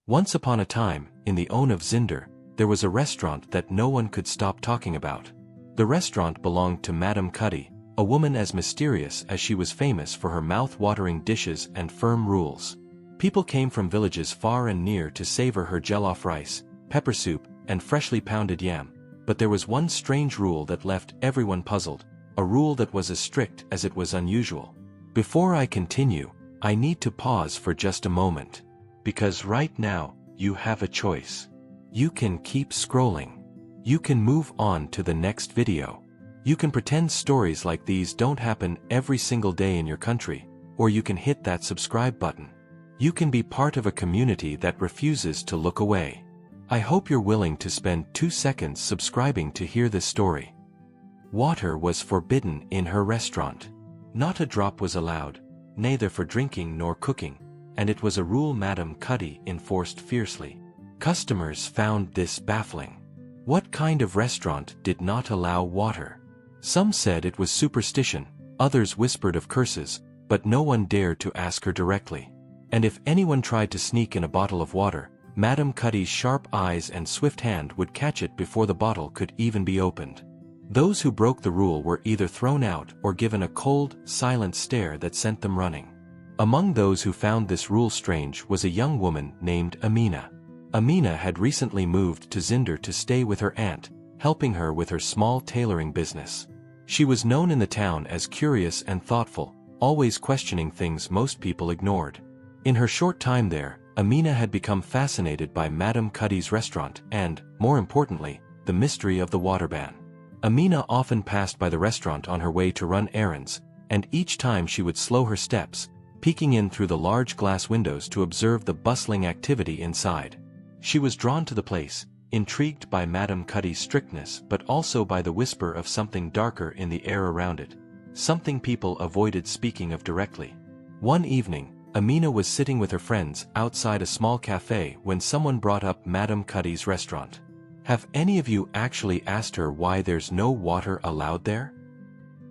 Once upon a time, in the Own of Zinder, there was a restaurant that no one could stop talking about. The restaurant belonged to Madame Cuddy, a woman as mysterious as she was famous for her mouth-watering dishes and firm rules. People came from villages far and near to savor her jollof rice, pepper soup, and freshly pounded yam. But there was one strange rule that left everyone puzzled, a rule that was as strict as it was unusual. Before I continue, I need to pause for just a moment. Because right now, you have a choice. You can keep scrolling. You can move on to the next video. You can pretend stories like these don't happen every single day in your country, or you can hit that subscribe button. You can be part of a community that refuses to look away. I hope you're willing to spend 2 seconds subscribing to hear this story. Water was forbidden in her restaurant. Not a drop was allowed, neither for drinking nor cooking, and it was a rule Madame Cuddy enforced fiercely. Customers found this baffling. What kind of restaurant did not allow water? Some said it was superstition, others whispered of curses, but no one dared to ask her directly. And if anyone tried to sneak in a bottle of water, Madame Cuddy's sharp eyes and swift hand would catch it before the bottle could even be opened. Those who broke the rule were either thrown out or given a cold, silent stare that sent them running. Among those who found this rule strange was a young woman named Amina. Amina had recently moved to Zinder to stay with her aunt, helping her with her small tailoring business. She was known in the town as curious and thoughtful, always questioning things most people ignored. In her short time there, Amina had become fascinated by Madame Cuddy's restaurant and, more importantly, the mystery of the water ban. Amina often passed by the restaurant on her way to run errands, and each time she would slow her steps, peeking in through the large glass windows to observe the bustling activity inside. She was drawn to the place, intrigued by Madame Cuddy's strictness but also by the whisper of something darker in the air around it, something people avoided speaking of directly. One evening, Amina was sitting with her friends outside a small cafe when someone brought up Madame Cuddy's restaurant. Have any of you actually asked her why there's no water allowed there?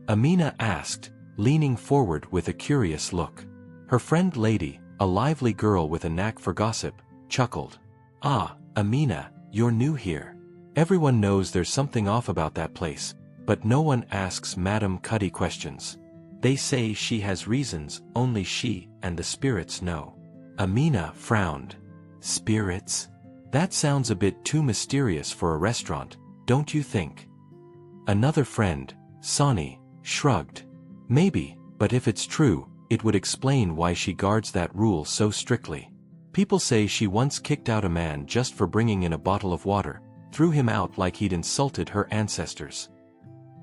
Amina asked, leaning forward with a curious look. Her friend Lady, a lively girl with a knack for gossip, chuckled. Ah, Amina, you're new here. Everyone knows there's something off about that place, but no one asks Madame Cuddy questions. They say she has reasons only she and the spirits know. Amina frowned. Spirits? That sounds a bit too mysterious for a restaurant, don't you think? Another friend, Sani, shrugged. Maybe, but if it's true, it would explain why she guards that rule so strictly. People say she once kicked out a man just for bringing in a bottle of water, threw him out like he'd insulted her ancestors.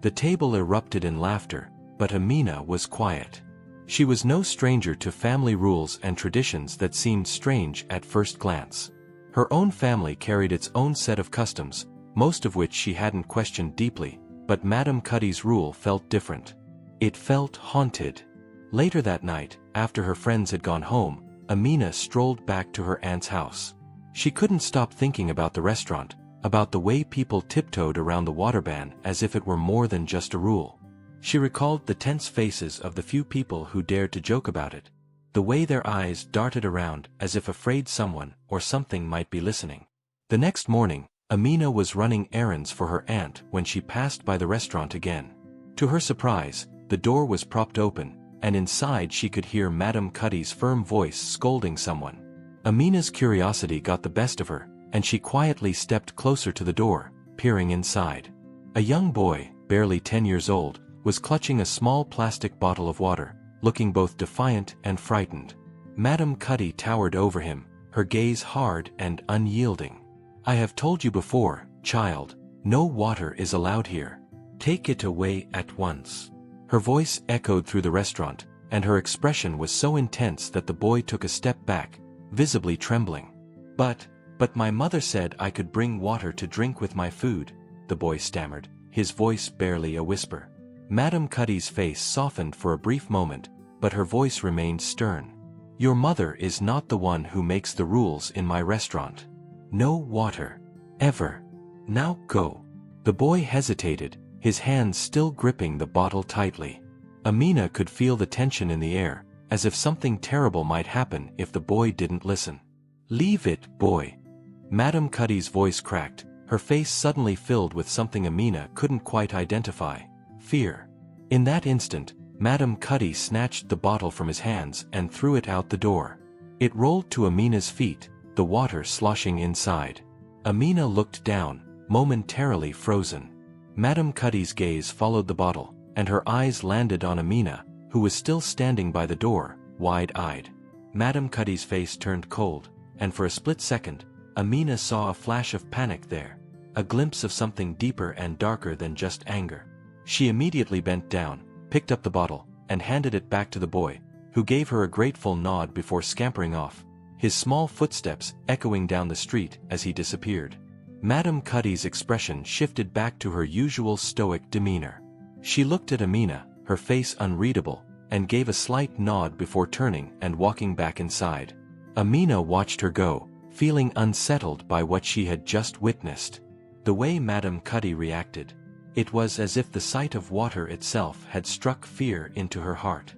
The table erupted in laughter, but Amina was quiet. She was no stranger to family rules and traditions that seemed strange at first glance. Her own family carried its own set of customs, most of which she hadn't questioned deeply, but Madame Cuddy's rule felt different. It felt haunted. Later that night, after her friends had gone home, Amina strolled back to her aunt's house. She couldn't stop thinking about the restaurant, about the way people tiptoed around the water ban as if it were more than just a rule. She recalled the tense faces of the few people who dared to joke about it, the way their eyes darted around as if afraid someone or something might be listening. The next morning, Amina was running errands for her aunt when she passed by the restaurant again. To her surprise, the door was propped open, and inside she could hear Madame Cuddy's firm voice scolding someone. Amina's curiosity got the best of her, and she quietly stepped closer to the door, peering inside. A young boy, barely 10 years old, was clutching a small plastic bottle of water, looking both defiant and frightened. Madame Cuddy towered over him, her gaze hard and unyielding. I have told you before, child, no water is allowed here. Take it away at once. Her voice echoed through the restaurant, and her expression was so intense that the boy took a step back, visibly trembling. But my mother said I could bring water to drink with my food, the boy stammered, his voice barely a whisper. Madame Cuddy's face softened for a brief moment, but her voice remained stern. Your mother is not the one who makes the rules in my restaurant. No water. Ever. Now go. The boy hesitated, his hands still gripping the bottle tightly. Amina could feel the tension in the air, as if something terrible might happen if the boy didn't listen. "Leave it, boy." Madam Cuddy's voice cracked, her face suddenly filled with something Amina couldn't quite identify: fear. In that instant, Madam Cuddy snatched the bottle from his hands and threw it out the door. It rolled to Amina's feet, the water sloshing inside. Amina looked down, momentarily frozen. Madam Cuddy's gaze followed the bottle, and her eyes landed on Amina, who was still standing by the door, wide-eyed. Madam Cuddy's face turned cold, and for a split second, Amina saw a flash of panic there, a glimpse of something deeper and darker than just anger. She immediately bent down, picked up the bottle, and handed it back to the boy, who gave her a grateful nod before scampering off, his small footsteps echoing down the street as he disappeared. Madam Cuddy's expression shifted back to her usual stoic demeanor. She looked at Amina, her face unreadable, and gave a slight nod before turning and walking back inside. Amina watched her go, feeling unsettled by what she had just witnessed. The way Madam Cuddy reacted, it was as if the sight of water itself had struck fear into her heart.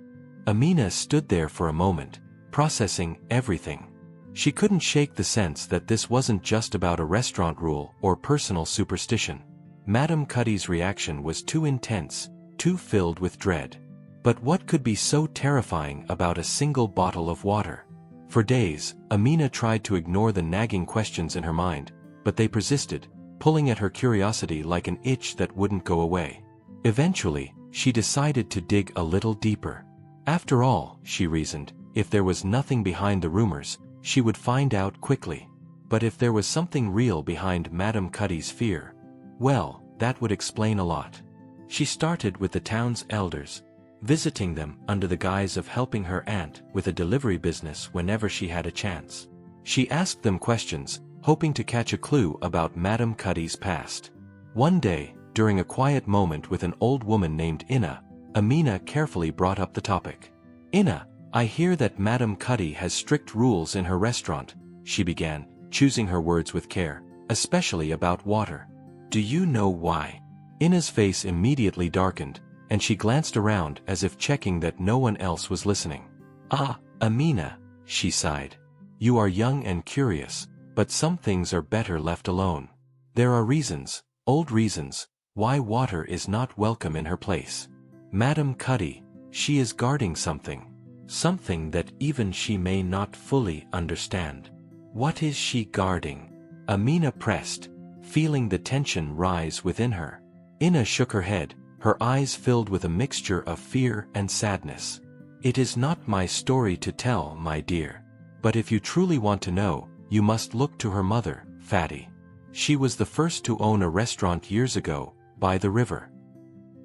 Amina stood there for a moment, processing everything. She couldn't shake the sense that this wasn't just about a restaurant rule or personal superstition. Madam Cuddy's reaction was too intense, too filled with dread. But what could be so terrifying about a single bottle of water? For days, Amina tried to ignore the nagging questions in her mind, but they persisted, pulling at her curiosity like an itch that wouldn't go away. Eventually, she decided to dig a little deeper. After all, she reasoned, if there was nothing behind the rumors, she would find out quickly. But if there was something real behind Madam Cuddy's fear, well, that would explain a lot. She started with the town's elders, visiting them under the guise of helping her aunt with a delivery business whenever she had a chance. She asked them questions, hoping to catch a clue about Madam Cuddy's past. One day, during a quiet moment with an old woman named Inna, Amina carefully brought up the topic. "Inna, I hear that Madam Cuddy has strict rules in her restaurant," she began, choosing her words with care, "especially about water. Do you know why?" Inna's face immediately darkened, and she glanced around as if checking that no one else was listening. "Ah, Amina," she sighed. "You are young and curious, but some things are better left alone. There are reasons, old reasons, why water is not welcome in her place. Madam Cuddy, she is guarding something. Something that even she may not fully understand." "What is she guarding?" Amina pressed, feeling the tension rise within her. Inna shook her head, her eyes filled with a mixture of fear and sadness. "It is not my story to tell, my dear. But if you truly want to know, you must look to her mother, Fatty. She was the first to own a restaurant years ago, by the river."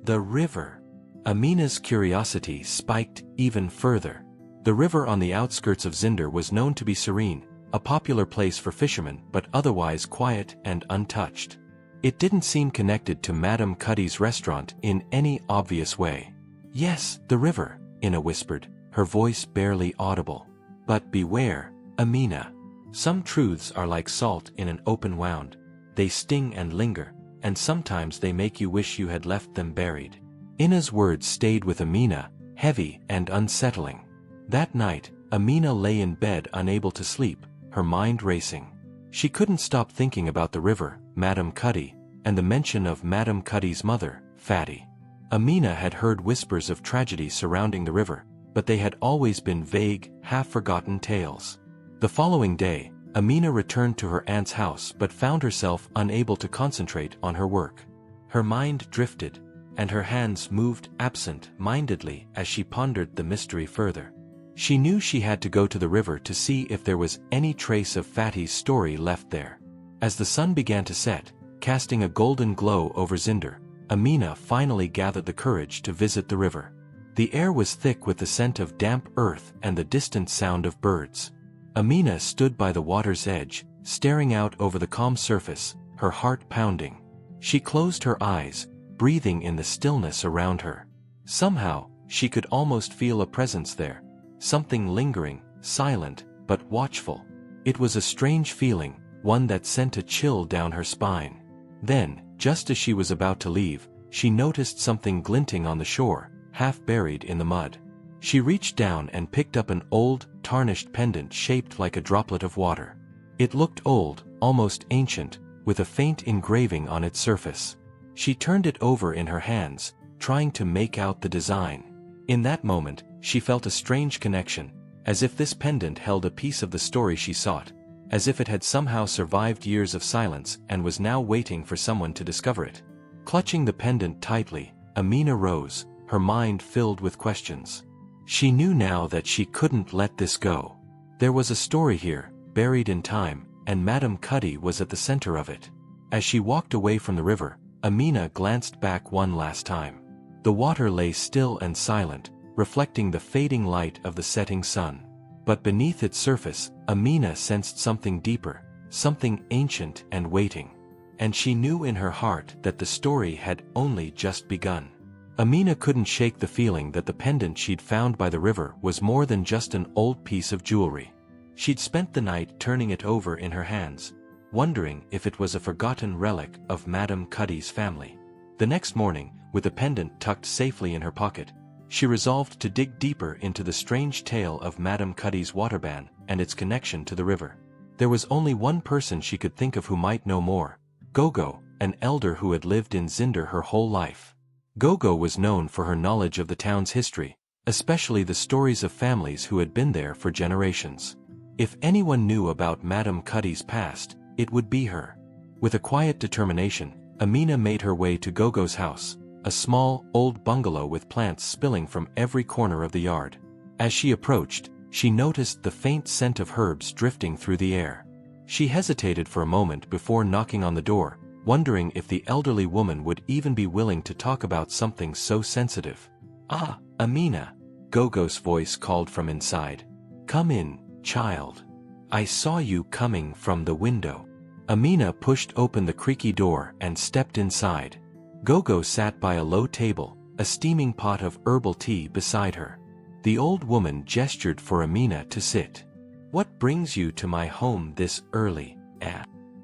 "The river?" Amina's curiosity spiked even further. The river on the outskirts of Zinder was known to be serene, a popular place for fishermen but otherwise quiet and untouched. It didn't seem connected to Madam Cuddy's restaurant in any obvious way. "Yes, the river," Inna whispered, her voice barely audible. "But beware, Amina. Some truths are like salt in an open wound. They sting and linger, and sometimes they make you wish you had left them buried." Inna's words stayed with Amina, heavy and unsettling. That night, Amina lay in bed unable to sleep, her mind racing. She couldn't stop thinking about the river, Madam Cuddy, and the mention of Madam Cuddy's mother, Fatty. Amina had heard whispers of tragedy surrounding the river, but they had always been vague, half-forgotten tales. The following day, Amina returned to her aunt's house but found herself unable to concentrate on her work. Her mind drifted, and her hands moved absent-mindedly as she pondered the mystery further. She knew she had to go to the river to see if there was any trace of Fatty's story left there. As the sun began to set, casting a golden glow over Zinder, Amina finally gathered the courage to visit the river. The air was thick with the scent of damp earth and the distant sound of birds. Amina stood by the water's edge, staring out over the calm surface, her heart pounding. She closed her eyes, breathing in the stillness around her. Somehow, she could almost feel a presence there. Something lingering, silent, but watchful. It was a strange feeling, one that sent a chill down her spine. Then, just as she was about to leave, she noticed something glinting on the shore, half buried in the mud. She reached down and picked up an old, tarnished pendant shaped like a droplet of water. It looked old, almost ancient, with a faint engraving on its surface. She turned it over in her hands, trying to make out the design. In that moment, she felt a strange connection, as if this pendant held a piece of the story she sought, as if it had somehow survived years of silence and was now waiting for someone to discover it. Clutching the pendant tightly, Amina rose, her mind filled with questions. She knew now that she couldn't let this go. There was a story here, buried in time, and Madame Cuddy was at the center of it. As she walked away from the river, Amina glanced back one last time. The water lay still and silent, reflecting the fading light of the setting sun. But beneath its surface, Amina sensed something deeper, something ancient and waiting. And she knew in her heart that the story had only just begun. Amina couldn't shake the feeling that the pendant she'd found by the river was more than just an old piece of jewelry. She'd spent the night turning it over in her hands, wondering if it was a forgotten relic of Madame Cuddy's family. The next morning, with the pendant tucked safely in her pocket, she resolved to dig deeper into the strange tale of Madame Cuddy's water ban and its connection to the river. There was only one person she could think of who might know more: Gogo, an elder who had lived in Zinder her whole life. Gogo was known for her knowledge of the town's history, especially the stories of families who had been there for generations. If anyone knew about Madame Cuddy's past, it would be her. With a quiet determination, Amina made her way to Gogo's house, a small, old bungalow with plants spilling from every corner of the yard. As she approached, she noticed the faint scent of herbs drifting through the air. She hesitated for a moment before knocking on the door, wondering if the elderly woman would even be willing to talk about something so sensitive. "Ah, Amina," Gogo's voice called from inside. "Come in, child. I saw you coming from the window." Amina pushed open the creaky door and stepped inside. Gogo sat by a low table, a steaming pot of herbal tea beside her. The old woman gestured for Amina to sit. "What brings you to my home this early,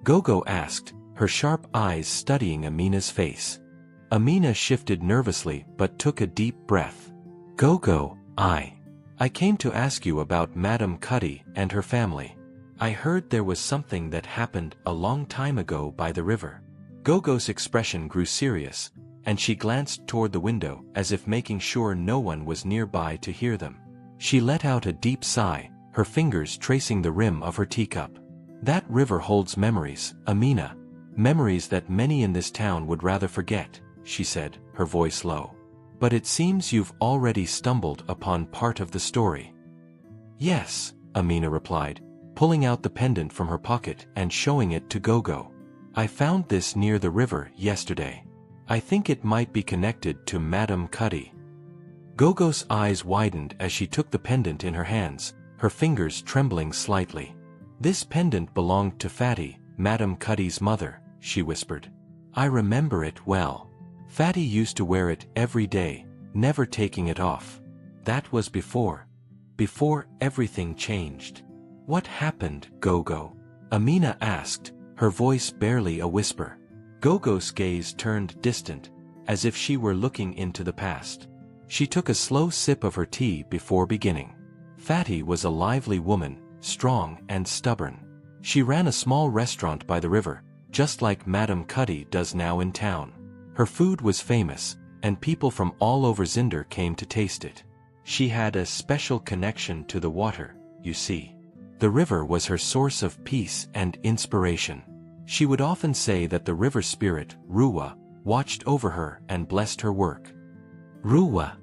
Gogo asked, her sharp eyes studying Amina's face. Amina shifted nervously but took a deep breath. "Gogo, I came to ask you about Madame Cuddy and her family. I heard there was something that happened a long time ago by the river." Gogo's expression grew serious, and she glanced toward the window as if making sure no one was nearby to hear them. She let out a deep sigh, her fingers tracing the rim of her teacup. "That river holds memories, Amina. Memories that many in this town would rather forget," she said, her voice low. "But it seems you've already stumbled upon part of the story." "Yes," Amina replied, pulling out the pendant from her pocket and showing it to Gogo. "I found this near the river yesterday. I think it might be connected to Madame Cuddy." Gogo's eyes widened as she took the pendant in her hands, her fingers trembling slightly. "This pendant belonged to Fatty, Madame Cuddy's mother," she whispered. "I remember it well. Fatty used to wear it every day, never taking it off. That was before everything changed." "What happened, Gogo?" Amina asked, her voice barely a whisper. Gogo's gaze turned distant, as if she were looking into the past. She took a slow sip of her tea before beginning. Fatty was a lively woman, strong and stubborn. She ran a small restaurant by the river, just like Madame Cuddy does now in town. Her food was famous, and people from all over Zinder came to taste it. She had a special connection to the water, you see. The river was her source of peace and inspiration. She would often say that the river spirit, Ruwa, watched over her and blessed her work. "Ruwa?"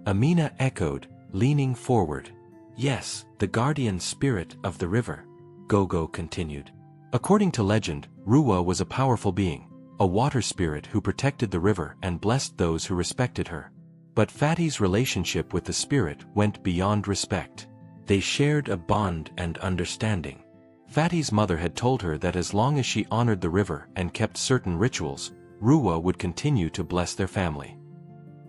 Amina echoed, leaning forward. "Yes, the guardian spirit of the river," Gogo continued. According to legend, Ruwa was a powerful being, a water spirit who protected the river and blessed those who respected her. But Fatty's relationship with the spirit went beyond respect. They shared a bond and understanding. Fatty's mother had told her that as long as she honored the river and kept certain rituals, Ruwa would continue to bless their family.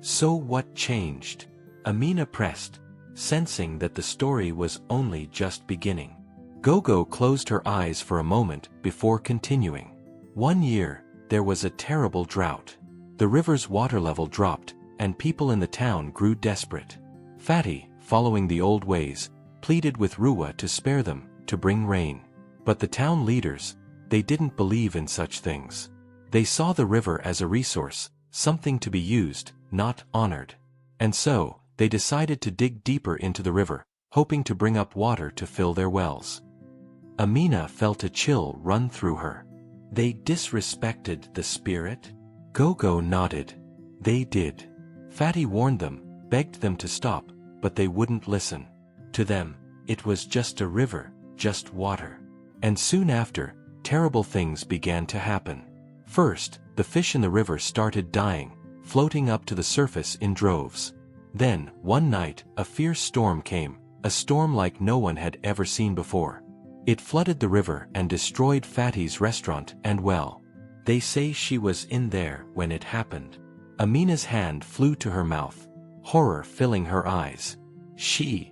"So what changed?" Amina pressed, sensing that the story was only just beginning. Gogo closed her eyes for a moment before continuing. "One year, there was a terrible drought. The river's water level dropped, and people in the town grew desperate. Fatty, following the old ways, pleaded with Ruwa to spare them, to bring rain. But the town leaders, they didn't believe in such things. They saw the river as a resource, something to be used, not honored. And so, they decided to dig deeper into the river, hoping to bring up water to fill their wells. Amina felt a chill run through her. They disrespected the spirit? Gogo nodded. They did. Fatty warned them, begged them to stop, but they wouldn't listen. To them, it was just a river, just water. And soon after, terrible things began to happen. First, the fish in the river started dying, floating up to the surface in droves. Then, one night, a fierce storm came, a storm like no one had ever seen before. It flooded the river and destroyed Fatty's restaurant and well. They say she was in there when it happened. Amina's hand flew to her mouth, horror filling her eyes. She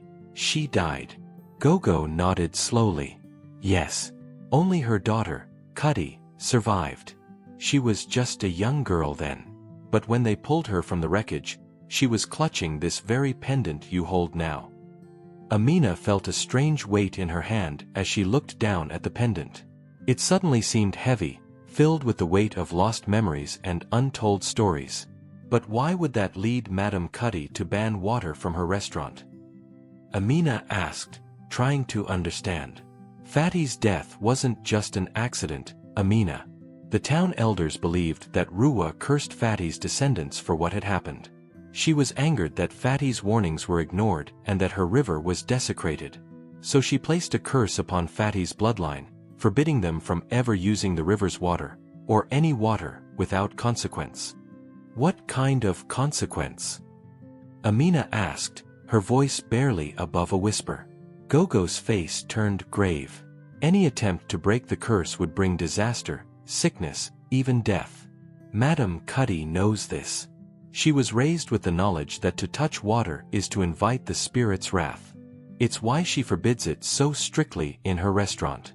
died. Gogo nodded slowly. Yes. Only her daughter, Cuddy, survived. She was just a young girl then. But when they pulled her from the wreckage, she was clutching this very pendant you hold now. Amina felt a strange weight in her hand as she looked down at the pendant. It suddenly seemed heavy, filled with the weight of lost memories and untold stories. But why would that lead Madame Cuddy to ban water from her restaurant? Amina asked, trying to understand. Fatty's death wasn't just an accident, Amina. The town elders believed that Ruwa cursed Fatty's descendants for what had happened. She was angered that Fatty's warnings were ignored and that her river was desecrated. So she placed a curse upon Fatty's bloodline, forbidding them from ever using the river's water, or any water, without consequence. What kind of consequence? Amina asked, her voice barely above a whisper. Gogo's face turned grave. Any attempt to break the curse would bring disaster, sickness, even death. Madame Cuddy knows this. She was raised with the knowledge that to touch water is to invite the spirit's wrath. It's why she forbids it so strictly in her restaurant.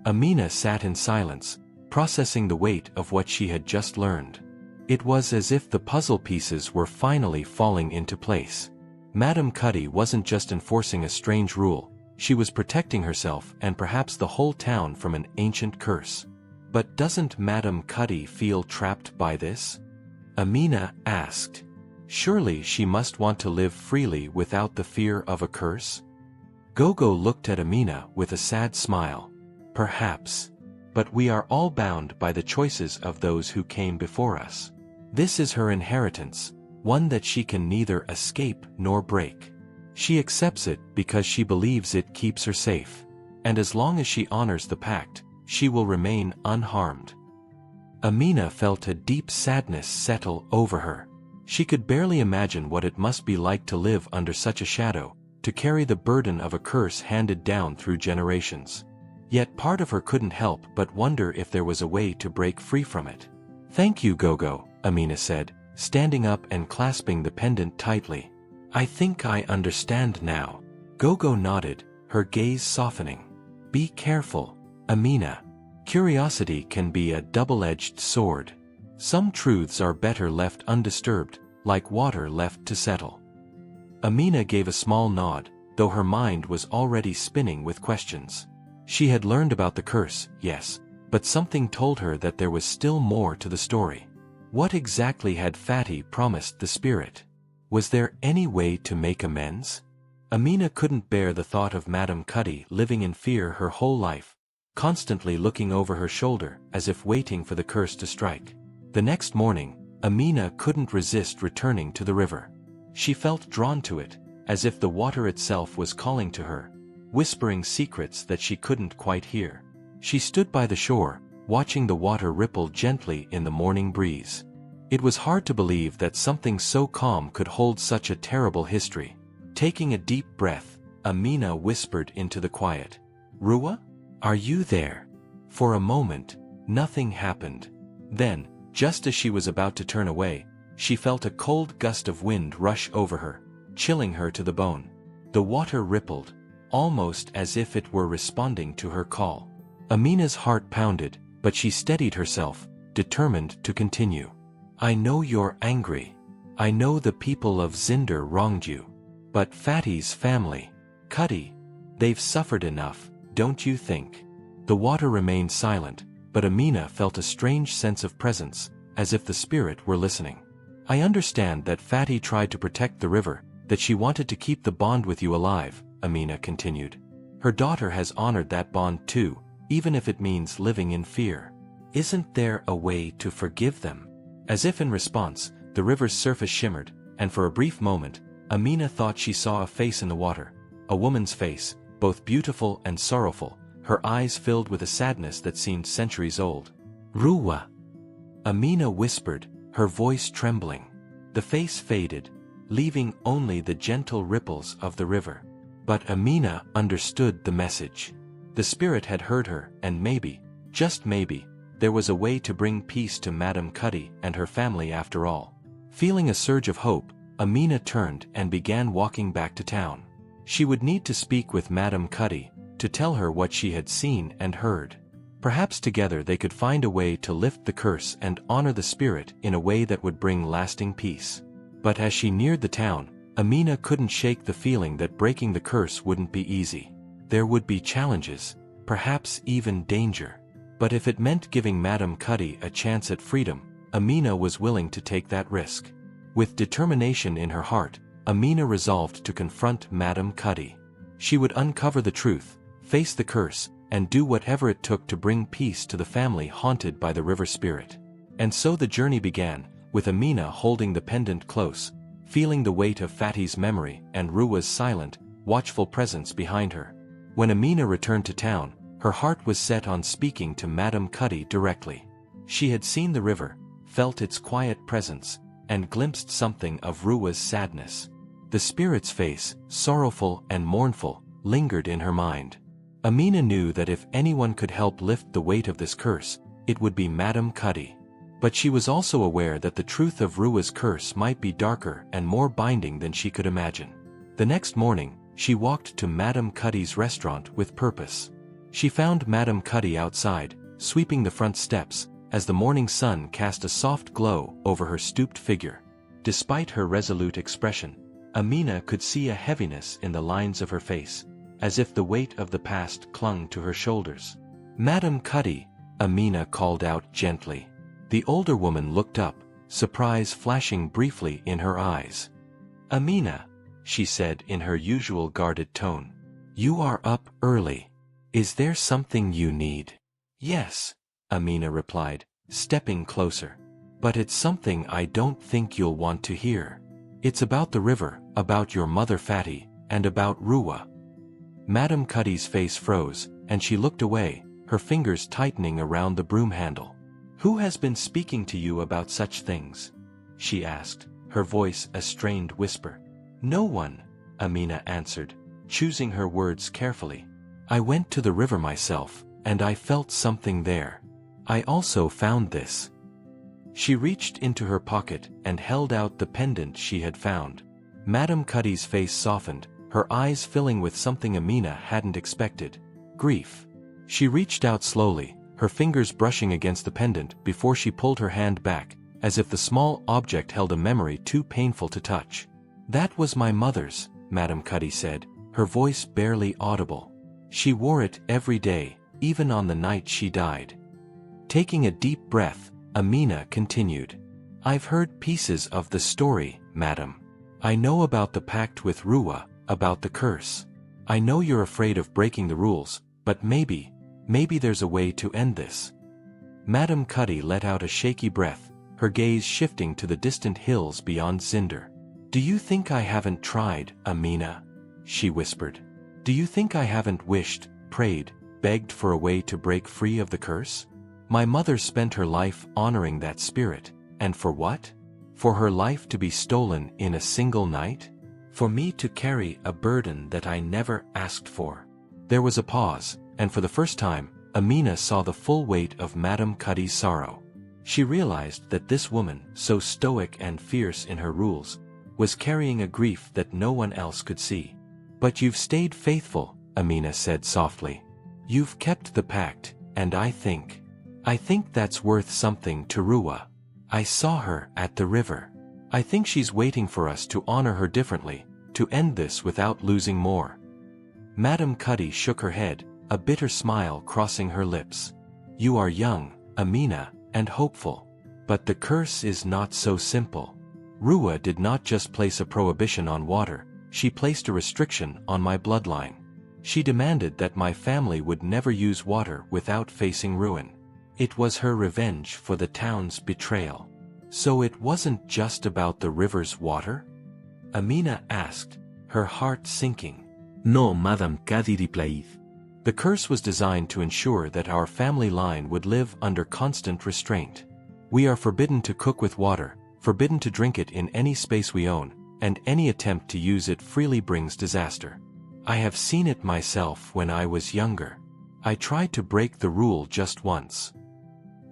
Amina sat in silence, processing the weight of what she had just learned. It was as if the puzzle pieces were finally falling into place. Madame Cuddy wasn't just enforcing a strange rule, she was protecting herself and perhaps the whole town from an ancient curse. But doesn't Madame Cuddy feel trapped by this? Amina asked. Surely she must want to live freely without the fear of a curse? Gogo looked at Amina with a sad smile. Perhaps. But we are all bound by the choices of those who came before us. This is her inheritance, one that she can neither escape nor break. She accepts it because she believes it keeps her safe. And as long as she honors the pact, she will remain unharmed. Amina felt a deep sadness settle over her. She could barely imagine what it must be like to live under such a shadow, to carry the burden of a curse handed down through generations. Yet part of her couldn't help but wonder if there was a way to break free from it. Thank you, Gogo, Amina said, standing up and clasping the pendant tightly. I think I understand now. Gogo nodded, her gaze softening. Be careful, Amina. Curiosity can be a double-edged sword. Some truths are better left undisturbed, like water left to settle. Amina gave a small nod, though her mind was already spinning with questions. She had learned about the curse, yes, but something told her that there was still more to the story. What exactly had Fatty promised the spirit? Was there any way to make amends? Amina couldn't bear the thought of Madame Cuddy living in fear her whole life, constantly looking over her shoulder as if waiting for the curse to strike. The next morning, Amina couldn't resist returning to the river. She felt drawn to it, as if the water itself was calling to her, whispering secrets that she couldn't quite hear. She stood by the shore, watching the water ripple gently in the morning breeze. It was hard to believe that something so calm could hold such a terrible history. Taking a deep breath, Amina whispered into the quiet. Ruwa? Are you there? For a moment, nothing happened. Then, just as she was about to turn away, she felt a cold gust of wind rush over her, chilling her to the bone. The water rippled, almost as if it were responding to her call. Amina's heart pounded, but she steadied herself, determined to continue. I know you're angry. I know the people of Zinder wronged you. But Fatty's family, Cuddy, they've suffered enough, don't you think? The water remained silent, but Amina felt a strange sense of presence, as if the spirit were listening. I understand that Fatty tried to protect the river, that she wanted to keep the bond with you alive, Amina continued. Her daughter has honored that bond too, even if it means living in fear. Isn't there a way to forgive them? As if in response, the river's surface shimmered, and for a brief moment, Amina thought she saw a face in the water, a woman's face, both beautiful and sorrowful, her eyes filled with a sadness that seemed centuries old. Ruwa, Amina whispered, her voice trembling. The face faded, leaving only the gentle ripples of the river. But Amina understood the message. The spirit had heard her, and maybe, just maybe, there was a way to bring peace to Madam Cuddy and her family after all. Feeling a surge of hope, Amina turned and began walking back to town. She would need to speak with Madam Cuddy, to tell her what she had seen and heard. Perhaps together they could find a way to lift the curse and honor the spirit in a way that would bring lasting peace. But as she neared the town, Amina couldn't shake the feeling that breaking the curse wouldn't be easy. There would be challenges, perhaps even danger. But if it meant giving Madam Cuddy a chance at freedom, Amina was willing to take that risk. With determination in her heart, Amina resolved to confront Madam Cuddy. She would uncover the truth, face the curse, and do whatever it took to bring peace to the family haunted by the river spirit. And so the journey began, with Amina holding the pendant close, feeling the weight of Fatty's memory and Ruwa's silent, watchful presence behind her. When Amina returned to town, her heart was set on speaking to Madam Cuddy directly. She had seen the river, felt its quiet presence, and glimpsed something of Ruwa's sadness. The spirit's face, sorrowful and mournful, lingered in her mind. Amina knew that if anyone could help lift the weight of this curse, it would be Madam Cuddy. But she was also aware that the truth of Ruwa's curse might be darker and more binding than she could imagine. The next morning, she walked to Madam Cuddy's restaurant with purpose. She found Madam Cuddy outside, sweeping the front steps, as the morning sun cast a soft glow over her stooped figure. Despite her resolute expression, Amina could see a heaviness in the lines of her face, as if the weight of the past clung to her shoulders. Madam Cuddy, Amina called out gently. The older woman looked up, surprise flashing briefly in her eyes. Amina, she said in her usual guarded tone. You are up early. Is there something you need? Yes, Amina replied, stepping closer. But it's something I don't think you'll want to hear. It's about the river, about your mother Fatty, and about Ruwa. Madam Cuddy's face froze, and she looked away, her fingers tightening around the broom handle. Who has been speaking to you about such things? She asked, her voice a strained whisper. No one, Amina answered, choosing her words carefully. I went to the river myself, and I felt something there. I also found this. She reached into her pocket and held out the pendant she had found. Madam Cuddy's face softened, her eyes filling with something Amina hadn't expected. Grief. She reached out slowly, her fingers brushing against the pendant before she pulled her hand back, as if the small object held a memory too painful to touch. That was my mother's, Madam Cuddy said, her voice barely audible. She wore it every day, even on the night she died. Taking a deep breath, Amina continued. I've heard pieces of the story, madam. I know about the pact with Ruwa, about the curse. I know you're afraid of breaking the rules, but maybe there's a way to end this. Madam Cuddy let out a shaky breath, her gaze shifting to the distant hills beyond Zinder. Do you think I haven't tried, Amina? She whispered. Do you think I haven't wished, prayed, begged for a way to break free of the curse? My mother spent her life honoring that spirit, and for what? For her life to be stolen in a single night? For me to carry a burden that I never asked for? There was a pause, and for the first time, Amina saw the full weight of Madam Cuddy's sorrow. She realized that this woman, so stoic and fierce in her rules, was carrying a grief that no one else could see. But you've stayed faithful, Amina said softly. You've kept the pact, and I think that's worth something to Ruwa. I saw her at the river. I think she's waiting for us to honor her differently, to end this without losing more. Madam Cuddy shook her head, a bitter smile crossing her lips. "You are young, Amina, and hopeful. But the curse is not so simple. Ruwa did not just place a prohibition on water, she placed a restriction on my bloodline. She demanded that my family would never use water without facing ruin. It was her revenge for the town's betrayal." "So it wasn't just about the river's water?" Amina asked, her heart sinking. "No, Madame Kadi replied. The curse was designed to ensure that our family line would live under constant restraint. We are forbidden to cook with water, forbidden to drink it in any space we own, and any attempt to use it freely brings disaster. I have seen it myself when I was younger. I tried to break the rule just once."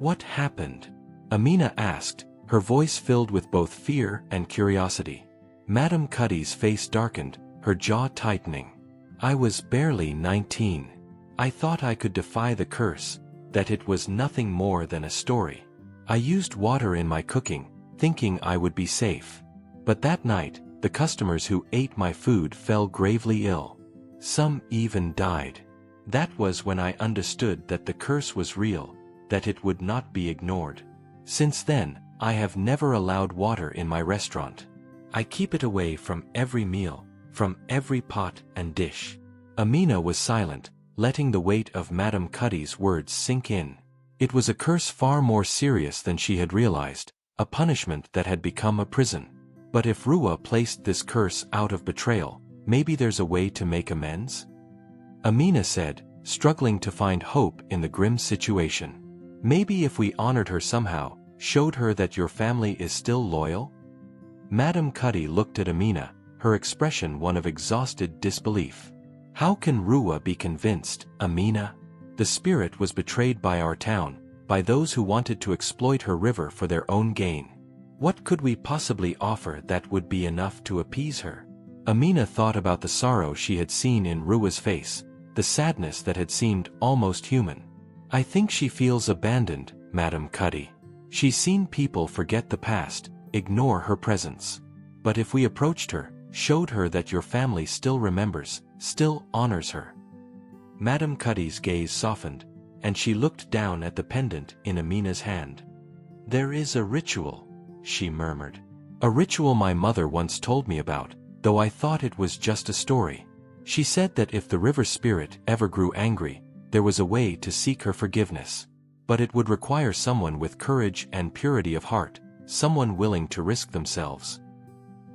"What happened?" Amina asked, her voice filled with both fear and curiosity. Madame Cuddy's face darkened, her jaw tightening. "I was barely 19. I thought I could defy the curse, that it was nothing more than a story. I used water in my cooking, thinking I would be safe. But that night, the customers who ate my food fell gravely ill. Some even died. That was when I understood that the curse was real, that it would not be ignored. Since then, I have never allowed water in my restaurant. I keep it away from every meal, from every pot and dish." Amina was silent, letting the weight of Madame Cuddy's words sink in. It was a curse far more serious than she had realized, a punishment that had become a prison. But if Ruwa placed this curse out of betrayal, maybe there's a way to make amends? Amina said, struggling to find hope in the grim situation. "Maybe if we honored her somehow, showed her that your family is still loyal?" Madame Cuddy looked at Amina, her expression one of exhausted disbelief. "How can Ruwa be convinced, Amina? The spirit was betrayed by our town, by those who wanted to exploit her river for their own gain. What could we possibly offer that would be enough to appease her?" Amina thought about the sorrow she had seen in Ruwa's face, the sadness that had seemed almost human. "I think she feels abandoned, Madame Cuddy. She's seen people forget the past, ignore her presence. But if we approached her, showed her that your family still remembers, still honors her." Madame Cuddy's gaze softened, and she looked down at the pendant in Amina's hand. "There is a ritual," she murmured. "A ritual my mother once told me about, though I thought it was just a story. She said that if the river spirit ever grew angry, there was a way to seek her forgiveness. But it would require someone with courage and purity of heart, someone willing to risk themselves."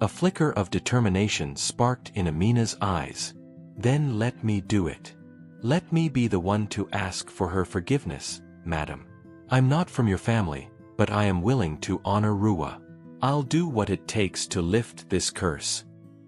A flicker of determination sparked in Amina's eyes. "Then let me do it. Let me be the one to ask for her forgiveness, madam. I'm not from your family, but I am willing to honor Ruwa. I'll do what it takes to lift this curse."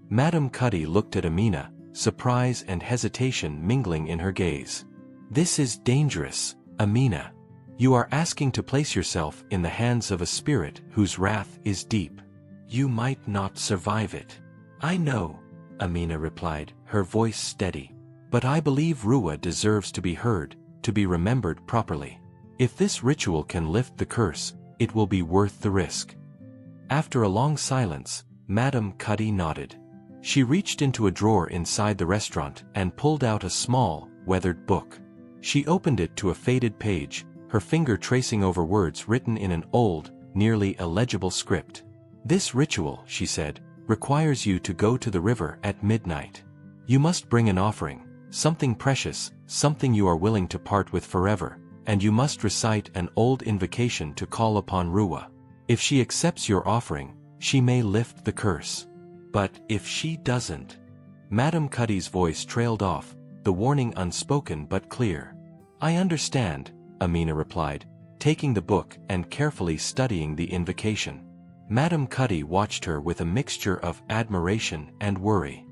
Madame Cuddy looked at Amina, surprise and hesitation mingling in her gaze. "This is dangerous, Amina. You are asking to place yourself in the hands of a spirit whose wrath is deep. You might not survive it." "I know," Amina replied, her voice steady. "But I believe Ruwa deserves to be heard, to be remembered properly. If this ritual can lift the curse, it will be worth the risk." After a long silence, Madame Cuddy nodded. She reached into a drawer inside the restaurant and pulled out a small, weathered book. She opened it to a faded page, her finger tracing over words written in an old, nearly illegible script. "This ritual," she said, "requires you to go to the river at midnight. You must bring an offering, something precious, something you are willing to part with forever, and you must recite an old invocation to call upon Ruwa. If she accepts your offering, she may lift the curse. But if she doesn't—" Madame Cuddy's voice trailed off, the warning unspoken but clear. "I understand," Amina replied, taking the book and carefully studying the invocation. Madame Cuddy watched her with a mixture of admiration and worry.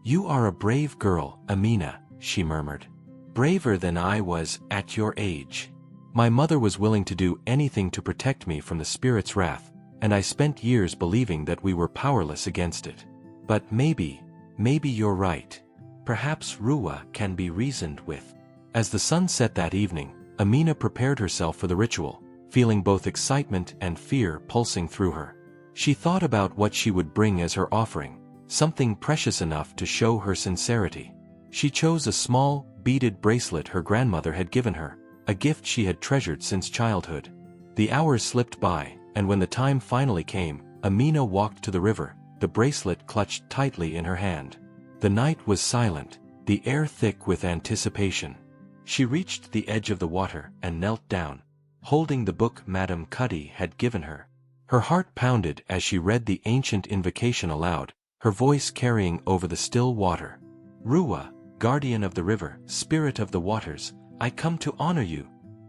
"You are a brave girl, Amina," she murmured. "Braver than I was at your age. My mother was willing to do anything to protect me from the spirit's wrath, and I spent years believing that we were powerless against it. But maybe you're right. Perhaps Ruwa can be reasoned with." As the sun set that evening, Amina prepared herself for the ritual, feeling both excitement and fear pulsing through her. She thought about what she would bring as her offering, something precious enough to show her sincerity. She chose a small, beaded bracelet her grandmother had given her, a gift she had treasured since childhood. The hours slipped by, and when the time finally came, Amina walked to the river, the bracelet clutched tightly in her hand. The night was silent, the air thick with anticipation. She reached the edge of the water and knelt down, holding the book Madame Cuddy had given her. Her heart pounded as she read the ancient invocation aloud, her voice carrying over the still water. "Ruwa, guardian of the river, spirit of the waters, I come to honor you,"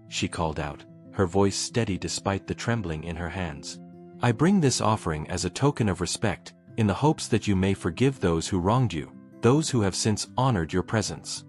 she called out, her voice steady despite the trembling in her hands. "I bring this offering as a token of respect, in the hopes that you may forgive those who wronged you, those who have since honored your presence."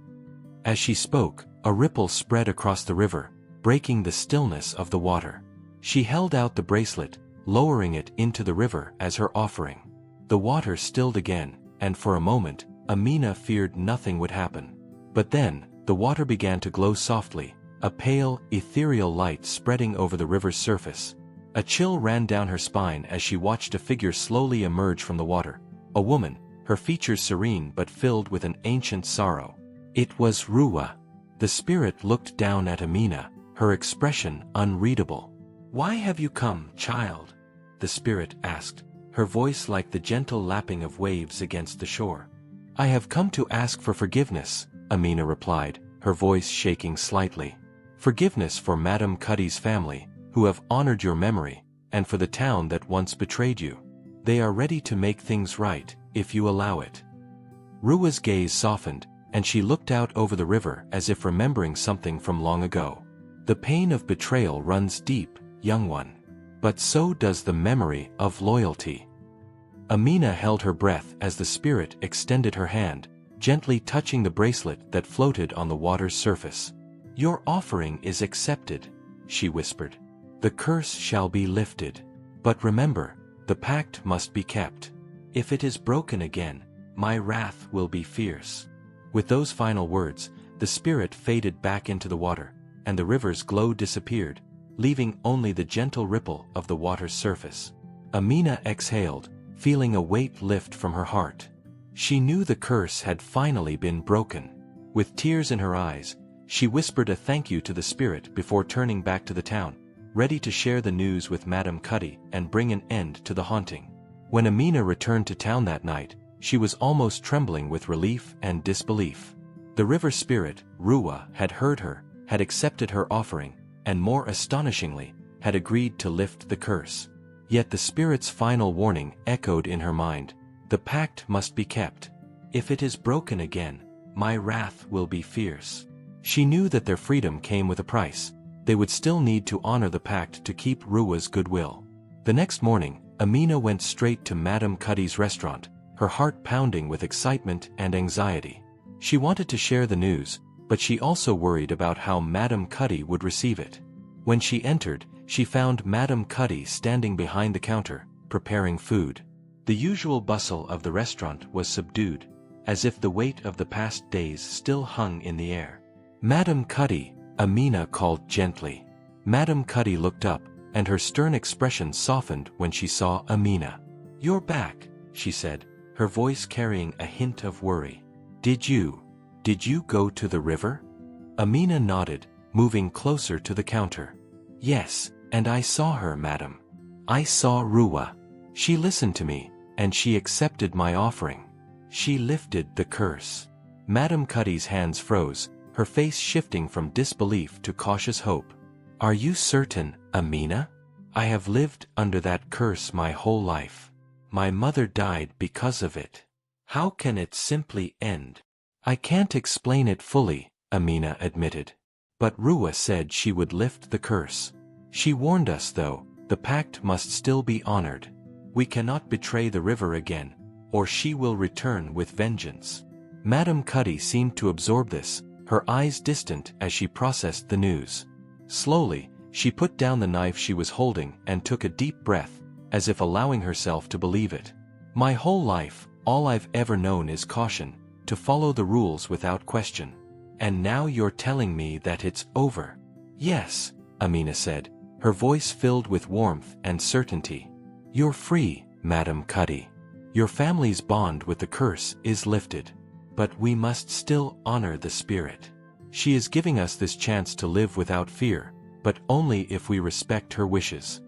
As she spoke, a ripple spread across the river, breaking the stillness of the water. She held out the bracelet, lowering it into the river as her offering. The water stilled again, and for a moment, Amina feared nothing would happen. But then, the water began to glow softly, a pale, ethereal light spreading over the river's surface. A chill ran down her spine as she watched a figure slowly emerge from the water. A woman, her features serene but filled with an ancient sorrow. It was Ruwa. The spirit looked down at Amina, her expression unreadable. "Why have you come, child?" the spirit asked, her voice like the gentle lapping of waves against the shore. "I have come to ask for forgiveness," Amina replied, her voice shaking slightly. "Forgiveness for Madame Cuddy's family, who have honored your memory, and for the town that once betrayed you. They are ready to make things right, if you allow it." Ruwa's gaze softened, and she looked out over the river as if remembering something from long ago. "The pain of betrayal runs deep, young one. But so does the memory of loyalty." Amina held her breath as the spirit extended her hand, gently touching the bracelet that floated on the water's surface. "Your offering is accepted," she whispered. "The curse shall be lifted. But remember, the pact must be kept. If it is broken again, my wrath will be fierce." With those final words, the spirit faded back into the water, and the river's glow disappeared, leaving only the gentle ripple of the water's surface. Amina exhaled, feeling a weight lift from her heart. She knew the curse had finally been broken. With tears in her eyes, she whispered a thank you to the spirit before turning back to the town, ready to share the news with Madame Cuddy and bring an end to the haunting. When Amina returned to town that night, she was almost trembling with relief and disbelief. The river spirit, Ruwa, had heard her, had accepted her offering, and more astonishingly, had agreed to lift the curse. Yet the spirit's final warning echoed in her mind: the pact must be kept. If it is broken again, my wrath will be fierce. She knew that their freedom came with a price. They would still need to honor the pact to keep Ruwa's goodwill. The next morning, Amina went straight to Madame Cuddy's restaurant, her heart pounding with excitement and anxiety. She wanted to share the news, but she also worried about how Madame Cuddy would receive it. When she entered, she found Madame Cuddy standing behind the counter, preparing food. The usual bustle of the restaurant was subdued, as if the weight of the past days still hung in the air. "Madame Cuddy," Amina called gently. Madame Cuddy looked up, and her stern expression softened when she saw Amina. "You're back," she said, her voice carrying a hint of worry. Did you go to the river?" Amina nodded, moving closer to the counter. "Yes, and I saw her, madam. I saw Ruwa. She listened to me, and she accepted my offering. She lifted the curse." Madame Cuddy's hands froze, her face shifting from disbelief to cautious hope. "Are you certain, Amina? I have lived under that curse my whole life. My mother died because of it. How can it simply end?" "I can't explain it fully," Amina admitted. "But Ruwa said she would lift the curse. She warned us though, the pact must still be honored. We cannot betray the river again, or she will return with vengeance." Madame Cuddy seemed to absorb this, her eyes distant as she processed the news. Slowly, she put down the knife she was holding and took a deep breath, as if allowing herself to believe it. "My whole life, all I've ever known is caution, to follow the rules without question. And now you're telling me that it's over." "Yes," Amina said, her voice filled with warmth and certainty. "You're free, Madame Cuddy. Your family's bond with the curse is lifted. But we must still honor the spirit. She is giving us this chance to live without fear, but only if we respect her wishes."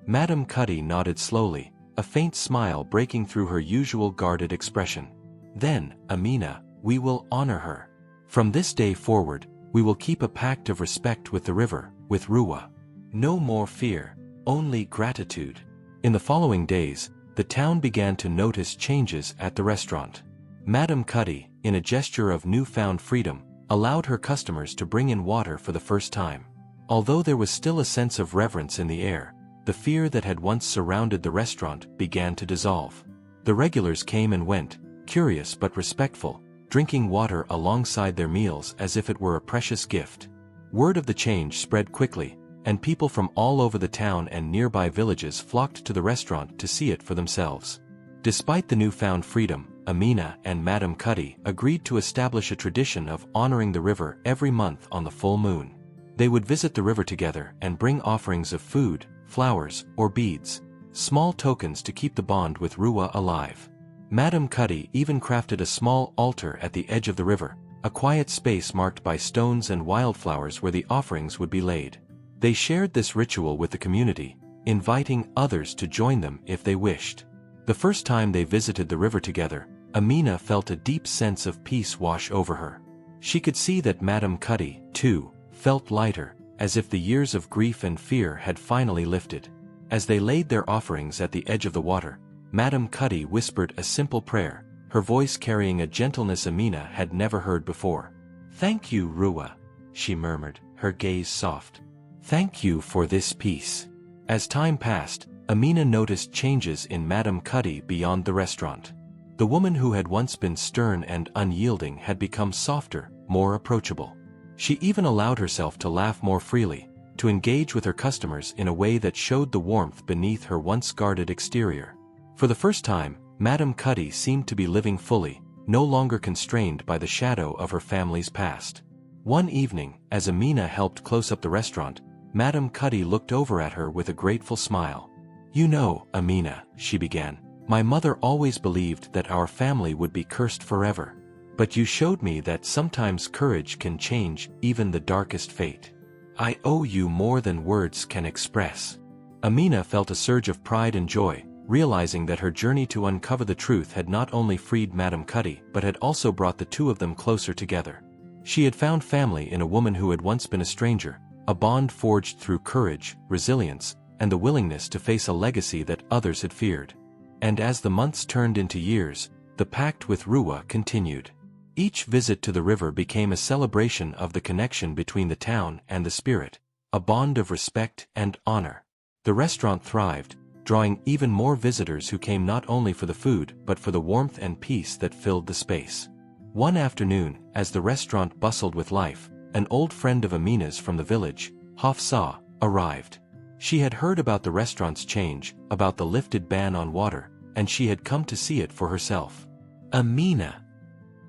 Madam Cuddy nodded slowly, a faint smile breaking through her usual guarded expression. "Then, Amina, we will honor her. From this day forward, we will keep a pact of respect with the river, with Ruwa. No more fear, only gratitude." In the following days, the town began to notice changes at the restaurant. Madam Cuddy, in a gesture of newfound freedom, allowed her customers to bring in water for the first time. Although there was still a sense of reverence in the air, the fear that had once surrounded the restaurant began to dissolve. The regulars came and went, curious but respectful, drinking water alongside their meals as if it were a precious gift. Word of the change spread quickly, and people from all over the town and nearby villages flocked to the restaurant to see it for themselves. Despite the newfound freedom, Amina and Madam Cuddy agreed to establish a tradition of honoring the river every month on the full moon. They would visit the river together and bring offerings of food, flowers, or beads, small tokens to keep the bond with Ruwa alive. Madam Cuddy even crafted a small altar at the edge of the river, a quiet space marked by stones and wildflowers where the offerings would be laid. They shared this ritual with the community, inviting others to join them if they wished. The first time they visited the river together, Amina felt a deep sense of peace wash over her. She could see that Madam Cuddy, too, felt lighter, as if the years of grief and fear had finally lifted. As they laid their offerings at the edge of the water, Madam Cuddy whispered a simple prayer, her voice carrying a gentleness Amina had never heard before. "Thank you, Ruwa," she murmured, her gaze soft. "Thank you for this peace." As time passed, Amina noticed changes in Madam Cuddy beyond the restaurant. The woman who had once been stern and unyielding had become softer, more approachable. She even allowed herself to laugh more freely, to engage with her customers in a way that showed the warmth beneath her once guarded exterior. For the first time, Madam Cuddy seemed to be living fully, no longer constrained by the shadow of her family's past. One evening, as Amina helped close up the restaurant, Madam Cuddy looked over at her with a grateful smile. "You know, Amina," she began, "my mother always believed that our family would be cursed forever. But you showed me that sometimes courage can change even the darkest fate. I owe you more than words can express." Amina felt a surge of pride and joy, realizing that her journey to uncover the truth had not only freed Madam Cuddy but had also brought the two of them closer together. She had found family in a woman who had once been a stranger, a bond forged through courage, resilience, and the willingness to face a legacy that others had feared. And as the months turned into years, the pact with Ruwa continued. Each visit to the river became a celebration of the connection between the town and the spirit, a bond of respect and honor. The restaurant thrived, drawing even more visitors who came not only for the food but for the warmth and peace that filled the space. One afternoon, as the restaurant bustled with life, an old friend of Amina's from the village, Hafsa, arrived. She had heard about the restaurant's change, about the lifted ban on water, and she had come to see it for herself. "Amina!"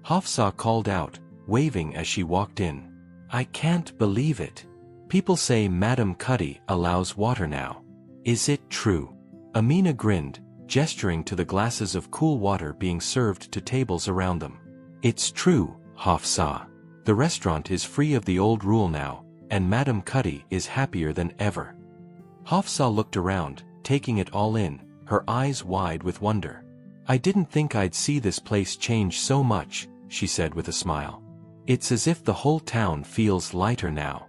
Hafsa called out, waving as she walked in. "I can't believe it. People say Madam Cuddy allows water now. Is it true?" Amina grinned, gesturing to the glasses of cool water being served to tables around them. "It's true, Hafsa. The restaurant is free of the old rule now, and Madam Cuddy is happier than ever." Hafsa looked around, taking it all in, her eyes wide with wonder. "I didn't think I'd see this place change so much," she said with a smile. "It's as if the whole town feels lighter now."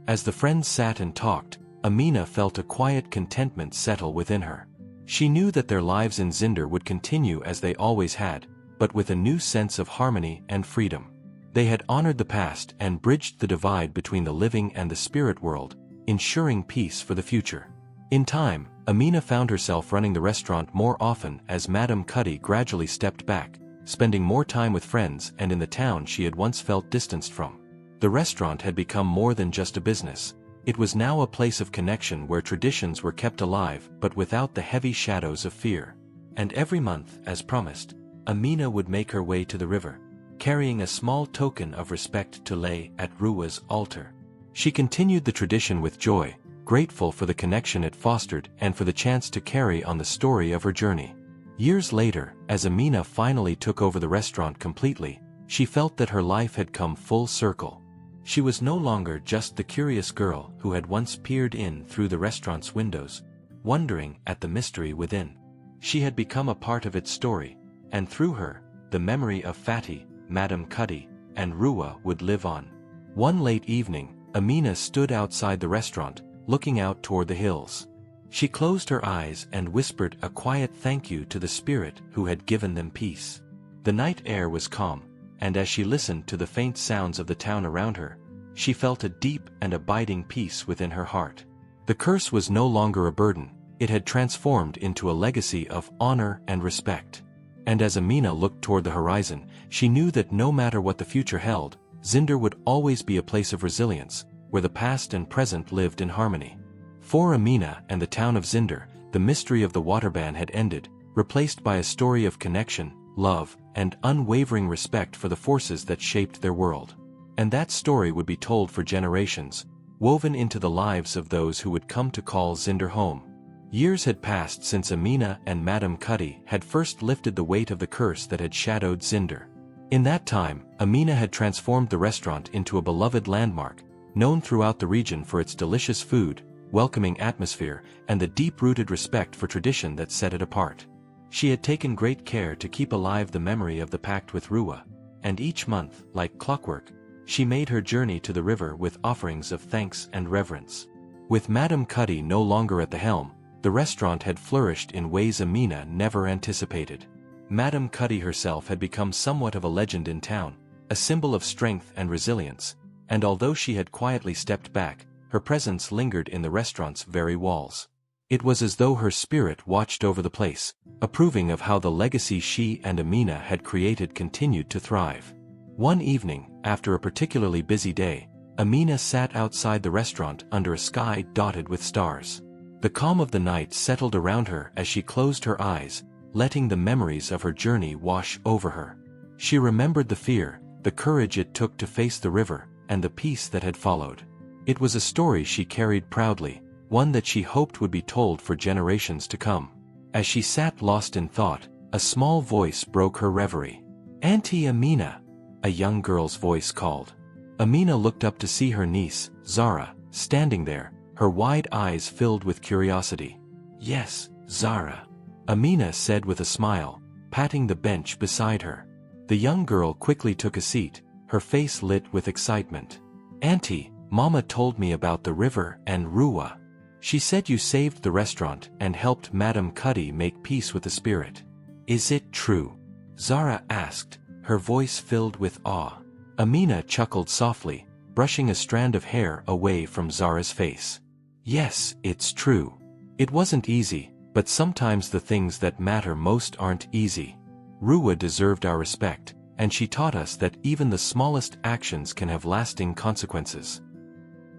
As the friends sat and talked, Amina felt a quiet contentment settle within her. She knew that their lives in Zinder would continue as they always had, but with a new sense of harmony and freedom. They had honored the past and bridged the divide between the living and the spirit world, ensuring peace for the future. In time, Amina found herself running the restaurant more often as Madam Cuddy gradually stepped back, spending more time with friends and in the town she had once felt distanced from. The restaurant had become more than just a business. It was now a place of connection where traditions were kept alive but without the heavy shadows of fear. And every month, as promised, Amina would make her way to the river, carrying a small token of respect to lay at Ruwa's altar. She continued the tradition with joy, grateful for the connection it fostered and for the chance to carry on the story of her journey. Years later, as Amina finally took over the restaurant completely, she felt that her life had come full circle. She was no longer just the curious girl who had once peered in through the restaurant's windows, wondering at the mystery within. She had become a part of its story, and through her, the memory of Fatty, Madame Cuddy, and Ruwa would live on. One late evening, Amina stood outside the restaurant, looking out toward the hills. She closed her eyes and whispered a quiet thank you to the spirit who had given them peace. The night air was calm, and as she listened to the faint sounds of the town around her, she felt a deep and abiding peace within her heart. The curse was no longer a burden, it had transformed into a legacy of honor and respect. And as Amina looked toward the horizon, she knew that no matter what the future held, Zinder would always be a place of resilience, where the past and present lived in harmony. For Amina and the town of Zinder, the mystery of the water ban had ended, replaced by a story of connection, love, and unwavering respect for the forces that shaped their world. And that story would be told for generations, woven into the lives of those who would come to call Zinder home. Years had passed since Amina and Madame Cuddy had first lifted the weight of the curse that had shadowed Zinder. In that time, Amina had transformed the restaurant into a beloved landmark, known throughout the region for its delicious food, welcoming atmosphere, and the deep-rooted respect for tradition that set it apart. She had taken great care to keep alive the memory of the pact with Ruwa, and each month, like clockwork, she made her journey to the river with offerings of thanks and reverence. With Madame Cuddy no longer at the helm, the restaurant had flourished in ways Amina never anticipated. Madame Cuddy herself had become somewhat of a legend in town, a symbol of strength and resilience, and although she had quietly stepped back, her presence lingered in the restaurant's very walls. It was as though her spirit watched over the place, approving of how the legacy she and Amina had created continued to thrive. One evening, after a particularly busy day, Amina sat outside the restaurant under a sky dotted with stars. The calm of the night settled around her as she closed her eyes, letting the memories of her journey wash over her. She remembered the fear, the courage it took to face the river, and the peace that had followed. It was a story she carried proudly, one that she hoped would be told for generations to come. As she sat lost in thought, a small voice broke her reverie. "Auntie Amina," a young girl's voice called. Amina looked up to see her niece, Zara, standing there, her wide eyes filled with curiosity. "Yes, Zara," Amina said with a smile, patting the bench beside her. The young girl quickly took a seat, her face lit with excitement. "Auntie, Mama told me about the river and Ruwa. She said you saved the restaurant and helped Madame Cuddy make peace with the spirit. Is it true?" Zara asked, her voice filled with awe. Amina chuckled softly, brushing a strand of hair away from Zara's face. "Yes, it's true. It wasn't easy, but sometimes the things that matter most aren't easy. Ruwa deserved our respect, and she taught us that even the smallest actions can have lasting consequences."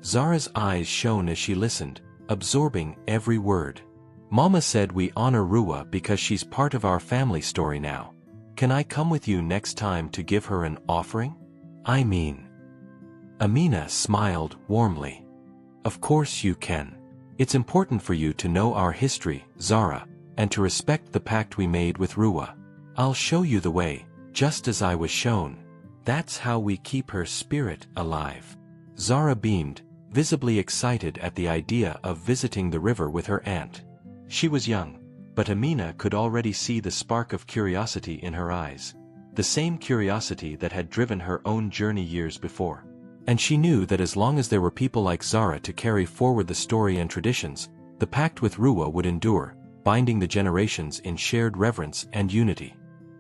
Zara's eyes shone as she listened, absorbing every word. "Mama said we honor Ruwa because she's part of our family story now. Can I come with you next time to give her an offering?" "I mean..." Amina smiled warmly. "Of course you can. It's important for you to know our history, Zara, and to respect the pact we made with Ruwa. I'll show you the way, just as I was shown. That's how we keep her spirit alive." Zara beamed, visibly excited at the idea of visiting the river with her aunt. She was young, but Amina could already see the spark of curiosity in her eyes, the same curiosity that had driven her own journey years before. And she knew that as long as there were people like Zara to carry forward the story and traditions, the pact with Ruwa would endure, binding the generations in shared reverence and unity.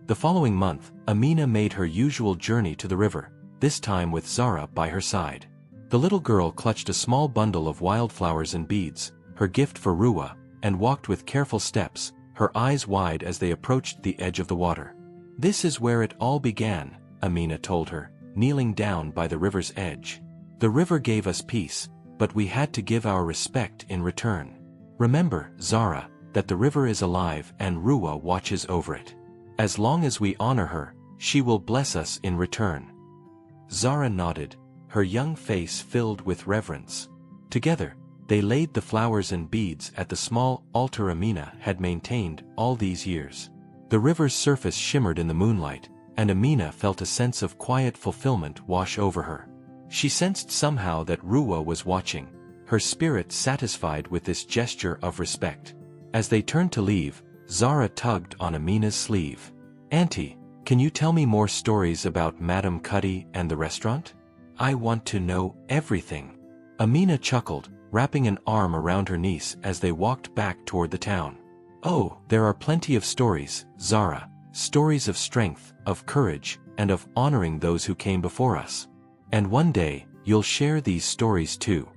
The following month, Amina made her usual journey to the river, this time with Zara by her side. The little girl clutched a small bundle of wildflowers and beads, her gift for Ruwa, and walked with careful steps, her eyes wide as they approached the edge of the water. "This is where it all began," Amina told her, kneeling down by the river's edge. "The river gave us peace, but we had to give our respect in return. Remember, Zara, that the river is alive and Ruwa watches over it. As long as we honor her, she will bless us in return." Zara nodded, her young face filled with reverence. Together, they laid the flowers and beads at the small altar Amina had maintained all these years. The river's surface shimmered in the moonlight, and Amina felt a sense of quiet fulfillment wash over her. She sensed somehow that Ruwa was watching, her spirit satisfied with this gesture of respect. As they turned to leave, Zara tugged on Amina's sleeve. "Auntie, can you tell me more stories about Madame Cuddy and the restaurant? I want to know everything." Amina chuckled, wrapping an arm around her niece as they walked back toward the town. "Oh, there are plenty of stories, Zara. Stories of strength, of courage, and of honoring those who came before us. And one day, you'll share these stories too."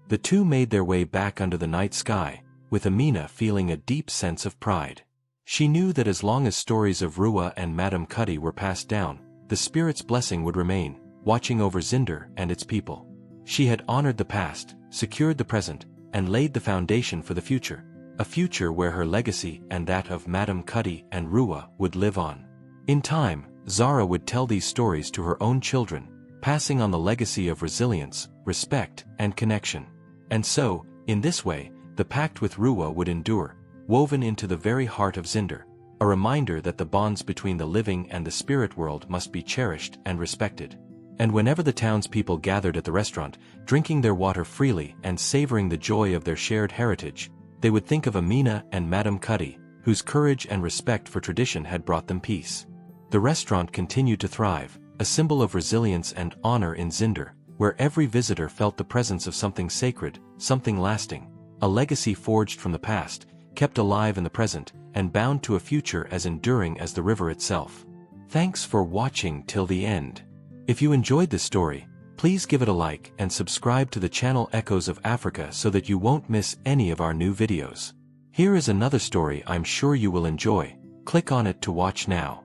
The two made their way back under the night sky, with Amina feeling a deep sense of pride. She knew that as long as stories of Ruwa and Madame Cuddy were passed down, the spirit's blessing would remain, watching over Zinder and its people. She had honored the past, secured the present, and laid the foundation for the future, a future where her legacy and that of Madame Cuddy and Ruwa would live on. In time, Zara would tell these stories to her own children, passing on the legacy of resilience, respect, and connection. And so, in this way, the pact with Ruwa would endure, woven into the very heart of Zinder, a reminder that the bonds between the living and the spirit world must be cherished and respected. And whenever the townspeople gathered at the restaurant, drinking their water freely and savoring the joy of their shared heritage, they would think of Amina and Madame Cuddy, whose courage and respect for tradition had brought them peace. The restaurant continued to thrive, a symbol of resilience and honor in Zinder, where every visitor felt the presence of something sacred, something lasting, a legacy forged from the past, kept alive in the present, and bound to a future as enduring as the river itself. Thanks for watching till the end. If you enjoyed this story, please give it a like and subscribe to the channel Echoes of Africa so that you won't miss any of our new videos. Here is another story I'm sure you will enjoy. Click on it to watch now.